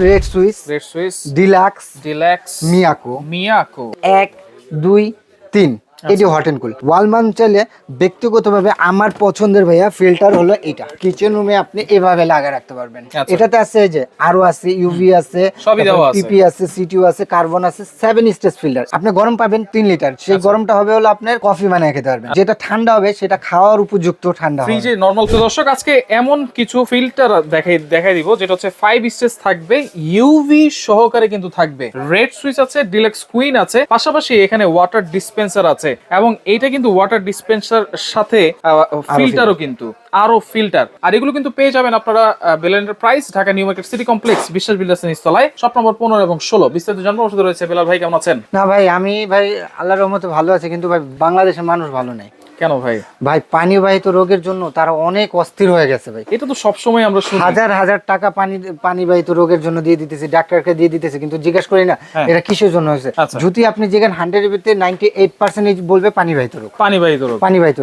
Red Swiss deluxe Miyako 1 2 3 এই যে hot and cool wall mount চাইলে ব্যক্তিগতভাবে আমার পছন্দের ভাইয়া ফিল্টার হলো এটা। কিচেন রুমে আপনি এভাবে লাগা রাখতে পারবেন। এটাতে আছে যে আরো আছে ইউভি আছে, পিপি আছে, সিটিও আছে, কার্বন আছে, 7 স্টেজ ফিল্টার। আপনি গরম পাবেন 3 লিটার, সেই গরমটা হবে হলো আপনার কফি বানিয়ে খেতে পারবেন। যেটা ঠান্ডা হবে সেটা খাওয়ার উপযুক্ত ঠান্ডা হবে। ফ্রিজে নরমাল। তো দর্শক আজকে এমন কিছু ফিল্টার দেখাই দিব যেটা হচ্ছে 5 স্টেজ থাকবে, ইউভি সহকারে কিন্তু থাকবে। রেড সুইচ আছে, ডিলাক্স কুইন আছে, পাশাপাশি এখানে ওয়াটার ডিসপেন্সার আছে এবং এইটা কিন্তু ওয়াটার ডিসপেন্সার সাথে ফিল্টারও কিন্তু আরো ফিল্টার। আর এগুলো কিন্তু পেয়ে যাবেন আপনারা Bell enterprise, Dhaka new market city complex, Biswas বিল্ডার্সের নিচতলায়, শপ নম্বর 15 এবং 16। বিস্তারিত জানবো ওর সাথে রয়েছে বেলাল ভাই। কেমন আছেন? না ভাই, আমি ভাই আল্লাহর রহমতে ভালো আছি, কিন্তু ভাই বাংলাদেশের মানুষ ভালো নাই। কেন ভাই? ভাই পানিবাহিত রোগের জন্য তারা অনেক অস্থির হয়ে গেছে ভাই। এটা তো সবসময় আমরা শুনি, হাজার হাজার টাকা পানিবাহিত রোগের জন্য দিয়ে দিতেছে, ডাক্তারকে দিয়ে দিতেছে, কিন্তু জিজ্ঞাসা করি না এটা কিসের জন্য হয়েছে। যদি আপনি যেখানে 100 এর ভিতরে 98% বলবে পানিবাহিত রোগ।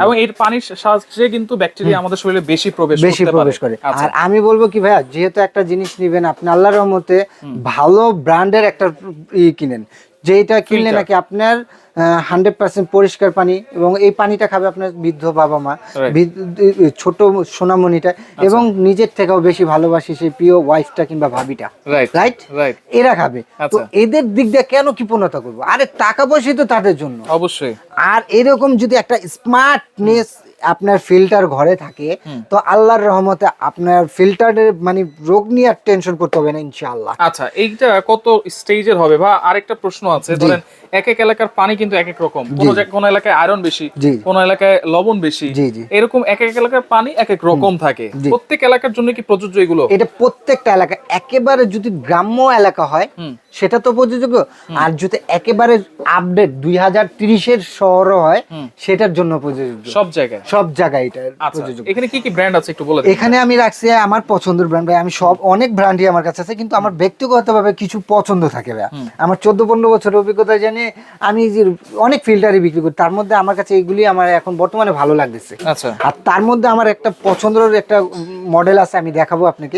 এবং এর পানির সাহায্যে কিন্তু ব্যাকটেরিয়া আমাদের শরীরে বেশি প্রবেশ করে। আর আমি বলবো কি ভাইয়া, যেহেতু একটা জিনিস নিবেন আপনি আল্লাহর রহমতে ভালো ব্র্যান্ডের একটা কিনেন, যেটা কিনলে নাকি আপনার 100% পরিষ্কার পানি, এবং এই পানিটা খাবে আপনার বৃদ্ধ বাবা মা, ছোট সোনামণিটা, এবং নিজের থেকেও বেশি ভালোবাসি সেই প্রিয় ওয়াইফটা কিংবা ভাবিটা, রাইট? এরা খাবে। তো এদের দিক দিয়ে কেন কৃপণতা করবো? আরে টাকা পয়সা তো তাদের জন্য অবশ্যই। আর এরকম যদি একটা স্মার্টনেস আপনার ফিল্টার ঘরে থাকে, তো আল্লাহর রহমতে আপনার ফিল্টারের মানে রোগ নিয়ে আর টেনশন করতে হবে না ইনশাআল্লাহ। আচ্ছা, এইটা কত স্টেজের হবে? বা আরেকটা প্রশ্ন আছে, ধরেন এক এক এলাকার পানি কিন্তু এক এক রকম, কোন এলাকায় আয়রন বেশি, কোন এলাকায় লবণ বেশি, এরকম এক এক এলাকার পানি এক এক রকম থাকে। প্রত্যেক এলাকার জন্য কি প্রযোজ্য এগুলো? এটা প্রত্যেকটা এলাকা, একেবারে যদি গ্রাম্য এলাকা হয় সেটা তো প্রযোজ্য, আর যদি একেবারে আপডেট 2030 এর শহর হয় সেটার জন্য প্রযোজ্য। সব জায়গায় এটা প্রযোজ্য। এখানে কি কি ব্র্যান্ড আছে একটু বলে দিন। এখানে আমি রাখছি আমার পছন্দের ব্র্যান্ড ভাই। আমি সব অনেক ব্র্যান্ডই আমার কাছে আছে, কিন্তু আমার ব্যক্তিগতভাবে কিছু পছন্দ থাকে ভাই। আমার 14-15 বছরের অভিজ্ঞতা জানি আমি যে অনেক ফিল্টারই বিক্রি করি, তার মধ্যে আমার কাছে এগুলি আমার এখন বর্তমানে ভালো লাগতেছে। আর তার মধ্যে আমার একটা পছন্দের একটা মডেল আছে, আমি দেখাবো আপনাকে।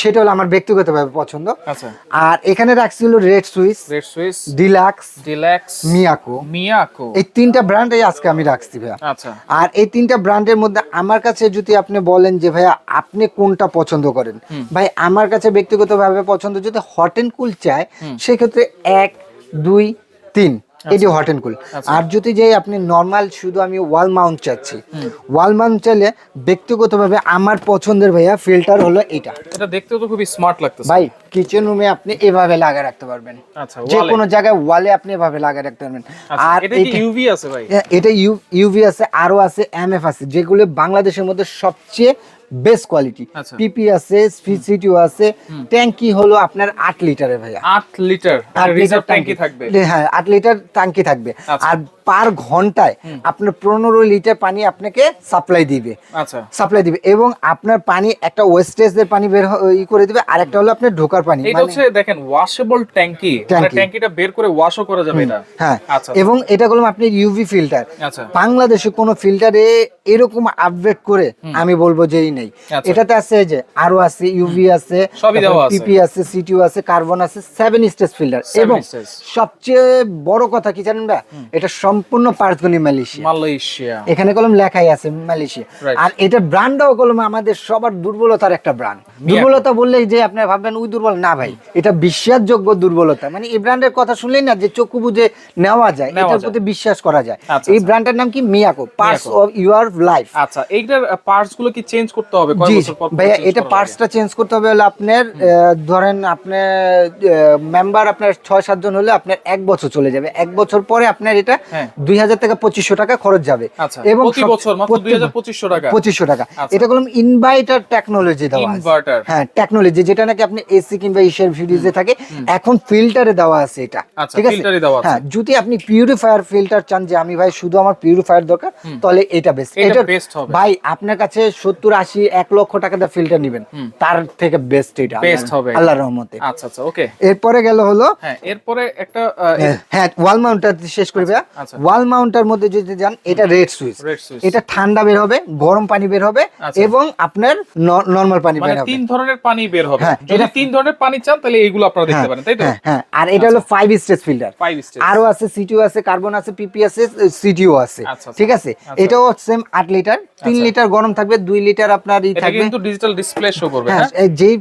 সেটা হলো আমার ব্যক্তিগতভাবে পছন্দ। আর এখানে রাখছি হলো রেড সুইস, ডিলাক্স, মিয়াকো, এই 3টা ব্র্যান্ডই আজকে আমি রাখছি ভাই। আর এই 3টা ব্র্যান্ডের মধ্যে আমার কাছে যদি আপনি বলেন যে ভাইয়া আপনি কোনটা পছন্দ করেন, ভাই আমার কাছে ব্যক্তিগতভাবে পছন্দ, যদি হট এন্ড কুল চায় সেক্ষেত্রে 1 2 3 এই যে হট এন্ড কুল। আর যদি যে আপনি নরমাল শুধু আমি ওয়াল মাউন্ট চাচ্ছি, ওয়াল মাউন্ট চাইলে ব্যক্তিগতভাবে আমার পছন্দের ভাইয়া ফিল্টার হলো এটা। এটা দেখতেও তো খুবই স্মার্ট লাগতেছে ভাই। কিচেন রুমে আপনি এভাবে লাগা রাখতে পারবেন, যে কোনো জায়গায় ওয়ালে আপনি এভাবে লাগা রাখতে পারবেন। আর এটা কি ইউভি আছে ভাই? এটা ইউভি আছে, আরো আছে এমএফ আছে, যেগুলো বাংলাদেশের মধ্যে সবচেয়ে বেস্ট কোয়ালিটি। পিপি আছে, সিটিও আছে। ট্যাঙ্কি হলো আপনার 8 লিটারের ভাইয়া। 8 লিটার আর রিজার্ভ ট্যাঙ্কি থাকবে। হ্যাঁ, 8 লিটার ট্যাঙ্কি থাকবে। আর পার ঘন্টায় আপনার 15 লিটার পানি আপনাকে সাপ্লাই দিবে। এবং আপনার পানি একটা ওয়েস্টেজের পানি বের করে দিবে, আর একটা হলো আপনার ঢোকার পানি। এটা হচ্ছে দেখেন ওয়াশেবল ট্যাঙ্কি, মানে ট্যাঙ্কিটা বের করে ওয়াশও করা যাবে এটা। হ্যাঁ, এবং এটা হলো আপনার ইউভি ফিল্টার। বাংলাদেশে কোনো ফিল্টারে এরকম আপডেট করে আমি বলবো যেই নেই। এটাতে আছে যে আরো আছে, ইউভি আছে, পিপি আছে, সিটিও আছে, কার্বন আছে, 7 স্টেজ ফিল্টার। এবং সবচেয়ে বড় কথা কি জানেন না, এটা সম্পূর্ণ পার্টসগুলি মালয়েশিয়া। এখানে কলম লেখাই আছে মালয়েশিয়া। আর এটা ব্র্যান্ডটাও কলম আমাদের সবার দুর্বলতার একটা ব্র্যান্ড। দুর্বলতা বললেই যে আপনি ভাববেন ওই দুর্বল না ভাই, এটা বিশ্বাসযোগ্য দুর্বলতা। মানে এই ব্র্যান্ডের কথা শুনলেই না যে চক্ষু বুঝে নেওয়া যায়, এটার প্রতি বিশ্বাস করা যায়। এই ব্র্যান্ডের নাম কি? Miyako, parts of your life. আচ্ছা, এইটার পার্টস গুলো কি চেঞ্জ করতে হবে কয় বছর পর? ভাইয়া এটা পার্টসটা চেঞ্জ করতে হবে হলো আপনার ধরেন আপনার মেম্বার আপনার 6-7 জন হলে আপনার 1 বছর চলে যাবে। 1 বছর পরে আপনার এটা 2000 থেকে 2500 টাকা খরচ যাবে। এবং প্রতি বছর মাত্র 2500 টাকা। 2500 টাকা। এটা বললাম ইনভার্টার টেকনোলজি দেওয়া আছে। হ্যাঁ, টেকনোলজি, যেটা নাকি আপনি এসি কিংবা ইসের ফ্রিজে থাকে, এখন ফিল্টারে দেওয়া আছে এটা। ঠিক আছে? হ্যাঁ, যদি আপনি পিউরিফায়ার ফিল্টার চান যে আমি ভাই শুধু আমার পিউরিফায়ার দরকার, তাহলে এটা বেস্ট। এটা ভাই আপনার কাছে 70-80 1 লক্ষ টাকা দিয়ে ফিল্টার নেবেন, তার থেকে বেস্ট এটা বেস্ট হবে আল্লাহর রহমতে। আচ্ছা, ওকে। এরপরে গেল হলো এরপরে একটা ওয়াল মাউন্টার শেষ করি ভাইয়া। ওয়াল মাউন্টার মধ্যে যদি যান, এটা রেড সুইচ। এটা ঠান্ডা বের হবে, গরম পানি বের হবে, এবং আপনার নরমাল পানি বের হবে। 3 ধরনের পানি বের হবে। হ্যাঁ, যদি 3 ধরনের স্ট্যান্ডার্ডের পানি চান তাহলে এইগুলো আপনারা দেখতে পারেন, তাই তো? হ্যাঁ, আর এটা হলো 5 স্টেজ ফিল্টার। 5 স্টেজ আরো আছে, সিটিও আছে, কার্বন আছে, পিপি আছে, সিটিও আছে। আচ্ছা, ঠিক আছে, এটাও সেম 8 লিটার, 3 লিটার গরম থাকবে, 2 লিটার আপনার এটা থাকবে। কিন্তু ডিজিটাল ডিসপ্লে শো করবে, হ্যাঁ, হ্যাঁ? যেই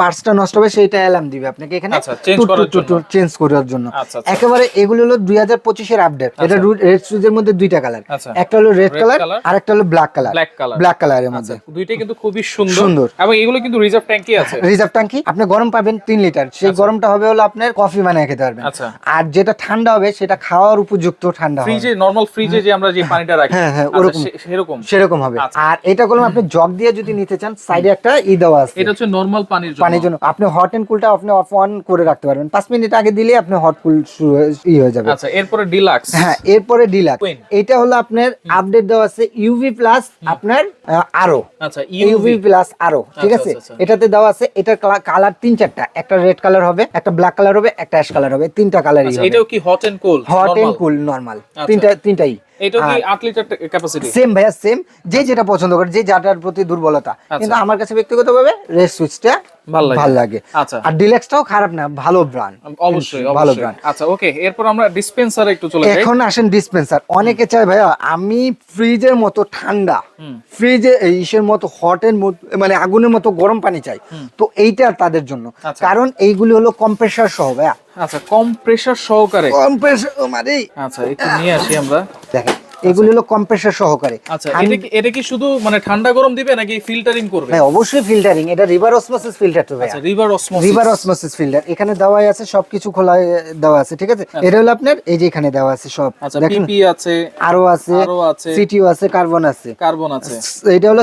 পার্টসটা নষ্ট হবে সেটা অ্যালার্ম দিবে আপনাকে এখানে আচ্ছা, চেঞ্জ করার জন্য। চেঞ্জ করার জন্য। আচ্ছা, আচ্ছা। একেবারে এগুলো হলো 2025 এর আপডেট। এটা রেড সুইচের মধ্যে দুইটা কালার, আচ্ছা। একটা হলো রেড কালার কালার, আর একটা হলো ব্ল্যাক কালার। ব্ল্যাক কালারের মধ্যে দুইটাই কিন্তু খুবই সুন্দর এবং এগুলো কিন্তু রিজার্ভ ট্যাঙ্কি আছে। রিজার্ভ ট্যাঙ্কি, আপনি গরম পাবেন 3 লিটার, সেই গরমটা হবে হলো আপনার কফি বানিয়ে খেতে পারবেন। আচ্ছা। আর যেটা ঠান্ডা হবে সেটা খাওয়ার উপযুক্ত ঠান্ডা হবে। ফ্রিজে, নরমাল ফ্রিজে যে আমরা যে পানিটা রাখি, হ্যাঁ, আচ্ছা, সেরকম সেরকম হবে। আর এটা করলাম আপনি জগ দিয়ে যদি নিতে চান, সাইডে একটা দেওয়া আছে, এটা হচ্ছে নরমাল পানির জন্য আপনি হট এন্ড কুলটা আপনি অফ অন করে রাখতে পারবেন। 5 মিনিট আগে দিলে আপনি হট কুল হয়ে যাবে। আচ্ছা, এরপরে ডিলাক্স। হ্যাঁ, এরপরে ডিলাক্স, Queen। এটা হলো আপনার আপডেট দেওয়া আছে ইউভি প্লাস আপনার আরো। আচ্ছা, ইউভি প্লাস আরো, ঠিক আছে। আচ্ছা। এটাতে দেওয়া আছে, এটার কালার 3-4টা, একটা রেড কালার হবে, একটা ব্ল্যাক কালার হবে, একটা অ্যাশ কালার হবে, 3টা কালারই আচ্ছা, হবে। এটাও কি hot and cold? Hot and cool normal, তিনটাই। এটাও কি 8 লিটার ক্যাপাসিটি? সেম ভাইয়া, সেম। যে যেটা পছন্দ করে, যে যাটার প্রতি দুর্বলতা। কিন্তু আমার কাছে ব্যক্তিগতভাবে রেড সুইচটা ভালো লাগে। আচ্ছা, আর ডিলাক্সটাও খারাপ না, ভালো ব্র্যান্ড, অবশ্যই ভালো ব্র্যান্ড। আচ্ছা, ওকে, এরপর আমরা ডিসপেন্সারে একটু চলে যাই। এখন আসেন ডিসপেন্সার। অনেকে চায় ভাইয়া আমি ফ্রিজের মতো ঠান্ডা, ফ্রিজে ইসের মতো হটের মতো, মানে আগুনের মতো গরম পানি চাই, তো এইটা তাদের জন্য। কারণ এইগুলি হলো কম্প্রেসার সহ ভাইয়া। আচ্ছা, কম্প্রেসার সহকারে। কম্প্রেসার মানে আচ্ছা, একটু নিয়ে আসি আমরা। দেখেন, এগুলি হলো কম্প্রেসার সহকারে। আচ্ছা, এটা কি শুধু মানে ঠান্ডা গরম দিবে নাকি ফিল্টারিং করবে? হ্যাঁ, অবশ্যই ফিল্টারিং। এটা রিভার অসমোসিস ফিল্টার তো ভাইয়া। আচ্ছা, রিভার অসমোসিস ফিল্টার এখানে দেওয়াই আছে, সবকিছু খোলা দেওয়া আছে, ঠিক আছে। এটা হলো আপনার এই যে এখানে দেওয়া আছে সব। আচ্ছা, পিপি আছে, আরো আছে, সিটিও আছে, কার্বন আছে। এটা হলো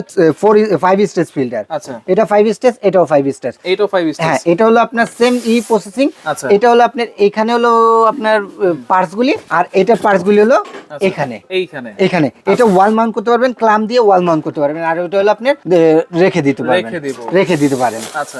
5 স্টেজ ফিল্টার। আচ্ছা, এটা 5 স্টেজ, এটাও 5 স্টেজ। এটাও 5 স্টেজ। হ্যাঁ, এটা হলো আপনার সেম প্রসেসিং। আচ্ছা, এটা হলো আপনার এখানে হলো আপনার পার্টস গুলি, আর এটা পার্টস গুলি হলো এখানে। এটা ওয়াল মাউন্ট করতে পারবেন, ক্লাম দিয়ে ওয়াল মাউন্ট করতে পারবেন। আর ওটা হলো আপনার রেখে দিতে পারেন। আচ্ছা,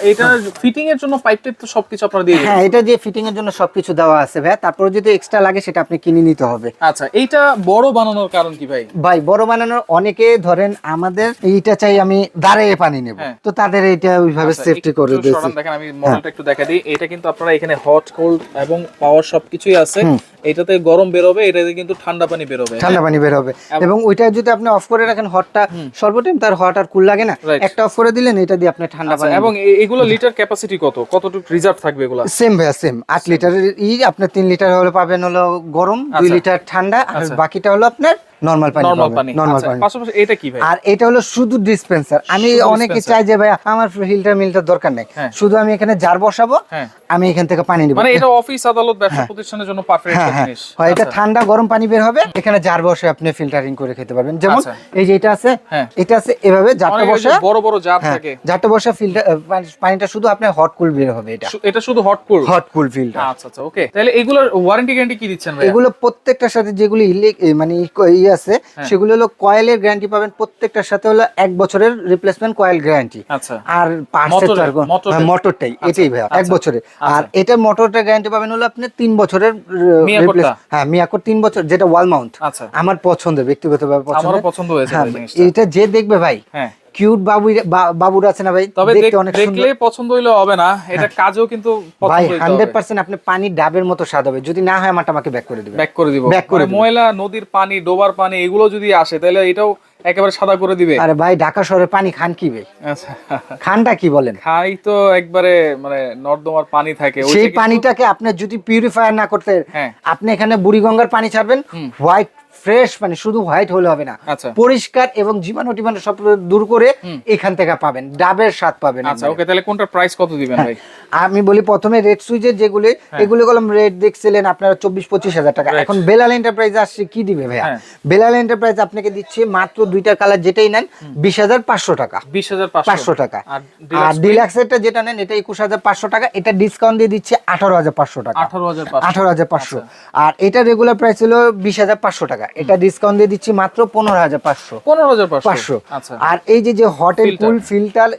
এটা ফিটিং এর জন্য পাইপ টাইপ তো সবকিছু আপনারা দিয়ে দিবেন? হ্যাঁ, এটা দিয়ে ফিটিং এর জন্য সবকিছু দেওয়া আছে ভাই। তারপর যদি এক্সট্রা লাগে সেটা আপনি কিনে নিতে হবে। আচ্ছা, এইটা বড় বানানোর কারণ কি ভাই? বড় বানানোর, অনেকে ধরেন আমাদের এইটা চাই আমি দাঁড়িয়ে পানি নেব, তো তাদের এটা ওইভাবে সেফটি করে দিয়েছি। দেখেন, আমি মডেলটা একটু দেখা দিই। এটা কিন্তু আপনারা এখানে হট, কোল্ড এবং পাওয়ার সবকিছুই আছে। এটাতে গরম বের হবে, এটাতে কিন্তু ঠান্ডা পানি বের হবে। এবং ওইটা যদি আপনি অফ করে রাখেন, হটটা সর্বটাইম তার হট আর কুল লাগে না, একটা অফ করে দিলেন, এটা দিয়ে আপনি ঠান্ডা পানি। এবং এগুলো লিটার ক্যাপাসিটি কতটুকু রিজার্ভ থাকবে এগুলো? সেম ভাইয়া, সেম 8 লিটারের আপনি 3 লিটার হলে পাবেন হলো গরম, 2 লিটার ঠান্ডা, আর বাকিটা হলো আপনার নরমাল পানি। পাশাপাশি এটা কি ভাই? আর এটা হলো শুধু ডিসপেন্সার। আমি অনেকে চাই যে ভাই আমার ফিল্টার মিলটার দরকার নেই, শুধু আমি এখানে জার বসাবো, আমি এখান থেকে পানি নিব। মানে এটা অফিস, আদালত, ব্যবসা প্রতিষ্ঠানের জন্য পারফেক্ট জিনিস। হয়, এটা ঠান্ডা গরম পানি বের হবে, এখানে জার বসে আপনি ফিল্টারিং করে খেতে পারবেন। যেমন এই যে এটা আছে, এভাবে জারটা বসে, বড় জার থাকে, জারটা বসে ফিল্টার পানিটা শুধু আপনার হট কুল বের হবে। এটা শুধু হট কুল ফিল্টার। আচ্ছা, ওকে। তাহলে এগুলোর ওয়ারেন্টি গ্যারান্টি কি দিচ্ছেন ভাই? এগুলো প্রত্যেকটার সাথে যেগুলো মানে আছে, সেগুলো হলো কয়েলের গ্যারান্টি পাবেন প্রত্যেকটার সাথে, হলো 1 বছরের রিপ্লেসমেন্ট কয়েল গ্যারান্টি। আচ্ছা, আর মোটরটাই এটাই ভাই 1 বছরের। আর এটা মোটরটা গ্যারান্টি পাবেন হলো আপনি 3 বছরের মিয়াকোর 3 বছর, যেটা ওয়াল মাউন্ট। আমার পছন্দের, ব্যক্তিগতভাবে আমারও পছন্দ হয়েছে জিনিসটা। এটা যে দেখবে ভাই, কিউট বাবুরা আছে না ভাই, তবে দেখলে পছন্দ হইলো হবে না, এটা কাজও কিন্তু ভাই 100% আপনি পানি ডাবের মতো স্বাদ হবে। যদি না হয় আমাকে ব্যাক করে দিব। ময়লা নদীর পানি, ডোবার পানি, এগুলো যদি আসে তাহলে এটাও একেবারে সাদা করে দিবে। আরে ভাই, ঢাকা শহরের পানি খান কি ভাই? আচ্ছা, খানটা কি বলেন? খাই তো একবারে মানে নর্দমার পানি থাকে, সেই পানিটাকে আপনি যদি পিউরিফায়ার না করতে, আপনি এখানে বুড়িগঙ্গার পানি ছাড়বেন, হোয়াইট ফ্রেশ পানি, শুধু হোয়াইট হলে হবে না, পরিষ্কার এবং জীবাণু টিবাণু সব দূর করে এখান থেকে পাবেন, ডাবের স্বাদ পাবেন। আচ্ছা, ওকে। তাহলে কোনটার প্রাইস কত দিবেন ভাই? আমি বলি প্রথমে রেড সুইচের যেগুলো, এগুলো কলম রেড দেখছিলেন আপনারা 24-25 হাজার টাকা। এখন বেলাল এন্টারপ্রাইজ আসছে কি দিবে ভাইয়া? বেলাল এন্টারপ্রাইজ আপনাকে দিচ্ছে মাত্র 2টার কালার যেটাই নেন 20,500 টাকা। 20,500 টাকা। আর ডিলাক্স এরটা যেটা নেন এটা 21,500 টাকা। এটা ডিসকাউন্ট দিয়ে দিচ্ছে 18,500 টাকা। 18,500। আর এটা রেগুলার প্রাইস হলো 20,500 টাকা। এটা ডিসকাউন্ট দিয়ে দিচ্ছি মাত্র 15,500। 15,500 আচ্ছা। আর এই যে hot and cool filter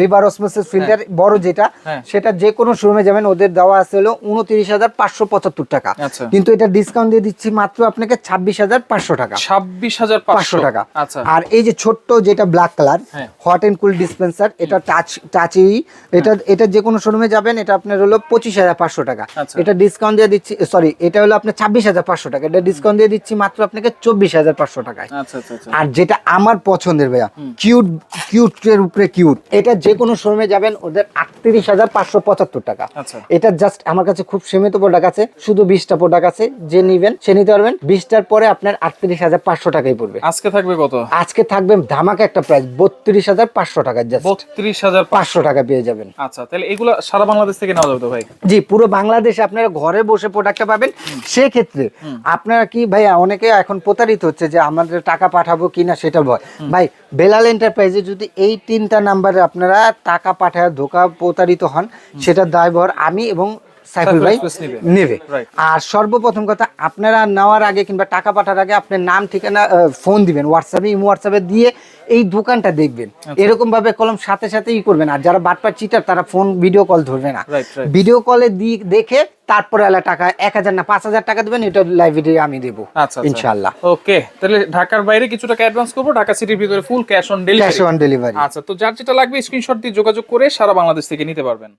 river osmosis filter বড় যেটা, সেটা যে কোনো শোরুমে যাবেন ওদের দেওয়া আছে হলো 29,575 টাকা, আচ্ছা। কিন্তু এটা ডিসকাউন্ট দিয়ে দিচ্ছি মাত্র আপনাকে 26,500 টাকা। 26,500 টাকা। আচ্ছা। আর এই যে ছোট্ট যেটা black colour hot and cool dispenser, এটা টাচি, এটা যে কোনো শোরুমে যাবেন এটা আপনার হলো 25,500 টাকা। আচ্ছা। এটা ডিসকাউন্ট দিয়ে দিচ্ছি, সরি এটা হলো আপনার 26,500 টাকা, এটা ডিসকাউন্ট দিয়ে দিচ্ছি মাত্র আপনাকে 24,500 টাকায়। আচ্ছা আচ্ছা আচ্ছা। আর যেটা আমার পছন্দের ভাইয়া, কিউটের উপরে কিউট, এটা যে কোনো শোরুমে যাবেন ওদের 38,575 টাকা। আচ্ছা। এটা জাস্ট আমার কাছে খুব সীমিত প্রোডাক্ট আছে, শুধু 20টা প্রোডাক্ট আছে, যে নিবেন সে নিতে পারবেন। 20টার পরে আপনার 38,500 টাকাই পড়বে। আজকে থাকবে কত? আজকে থাকবে ধামাকা একটা প্রাইস 32,500 টাকা, জাস্ট 32,500 টাকা পেয়ে যাবেন। আচ্ছা, তাহলে এগুলো সারা বাংলাদেশ থেকে নেওয়া যাবে তো ভাই? জি, পুরো বাংলাদেশে আপনারা ঘরে বসে প্রোডাক্টটা পাবেন। সেক্ষেত্রে আপনারা কি ভাইয়া, অনেকে এখন প্রতারিত হচ্ছে যে আমাদের টাকা পাঠাবো কিনা সেটা ভয়। ভাই বেলাল এন্টারপ্রাইজে যদি এই 3টা নাম্বারে আপনারা টাকা পাঠায় ধোকা প্রতারিত হন, সেটা দায়ভার আমি এবং সাইফুল ভাই নেবে। আর সর্বপ্রথম কথা, আপনারা নেওয়ার আগে কিংবা টাকা পাঠার আগে আপনার নাম ঠিকানা ফোন দিবেন, হোয়াটসঅ্যাপে দিয়ে এই দোকানটা দেখবেন। এরকম ভাবে কলম সাথে সাথে করবেন। আর যারা বাটপার চিটার তারা ফোন ভিডিও কল ধরবে না, ভিডিও কলে দেখে তারপরে টাকা 1,000 না 5,000 টাকা দিবেন, এটা লাইব্রেরি আমি দেবো ইনশাআল্লাহ। ওকে, তাহলে ঢাকার বাইরে কিছু টাকা অ্যাডভান্স করবো, ঢাকা সিটির ভিতরে full cash on delivery. Delivery. আচ্ছা, তো যার যেটা লাগবে স্ক্রিনশট দিয়ে যোগাযোগ করে সারা বাংলাদেশ থেকে নিতে পারবেন।